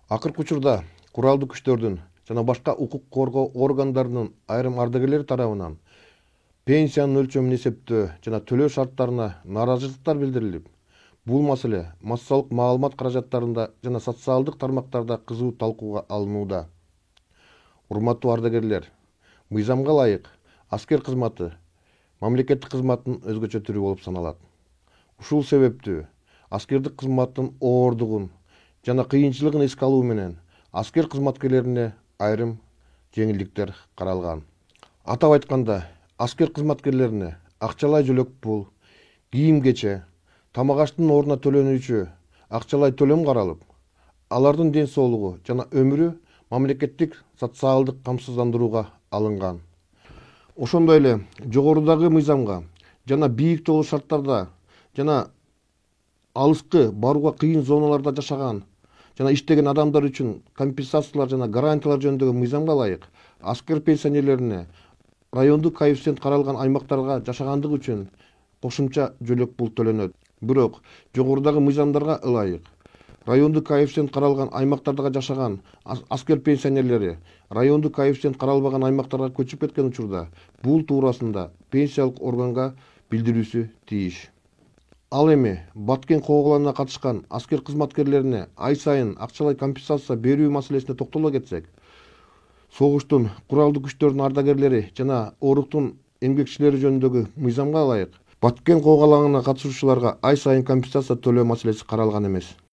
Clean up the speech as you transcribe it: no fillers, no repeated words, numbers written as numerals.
Акыркы учурда куралдуу күчтөрдүн жана башка укук коргоо органдарынын айрым ардагерлери тарабынан пенсиянын өлчөмүн эсептөө жана төлөө шарттарына нааразычылыктар билдирилип, бул маселе массалык маалымат каражаттарында жана социалдык тармактарда кызуу талкууга алынууда. Урматтуу ардагерлер, мыйзамга ылайык аскер кызматы мамлекеттик кызматтын өзгөчө түрү болуп саналат. Ушул себептүү аскердик кызматтын оордугун жана кыйынчылыгын эске алуу менен аскер кызматкерлерине айрым жеңилдиктер каралган. Атап айтканда, аскер кызматкерлерине акчалай жөлөк пул, кийим-кече, тамак-аштын ордуна төлөнүүчү акчалай төлөм каралып, алардын ден соолугу жана өмүрү мамлекеттик социалдык камсыздандырууга алынган. Ошондой эле жогорудагы мыйзамга жана бийик тоолуу шарттарда жана алыскы барууга кыйын зоналарда жашаган жана иштеген адамдар үчүн компенсациялар жана гарантиялар жөнүндөгү мыйзамга ылайык аскер пенсионерлерине райондук коэффициент каралган аймактарга жашагандыгы үчүн кошумча жөлөк пул төлөнөт. Бирок жогорудагы мыйзамдарга ылайык райондук коэффициент каралган аймактарда жашаган аскер пенсионерлери райондук коэффициент каралбаган аймактарга көчүп кеткен учурда бул туурасында пенсиялык органга билдирүүсү тийиш. Ал эми Баткен кооголанына катышкан аскер кызматкерлерине ай сайын акчалай компенсация берүү маселесине токтоло кетсек, согуштун куралдуу күчтөрдүн ардагерлери жана оруктун эмгекчилери жөнүндөгү мыйзамга ылайык Баткен кооголанына катышуучуларга ай сайын компенсация төлөө маселеси каралган эмес.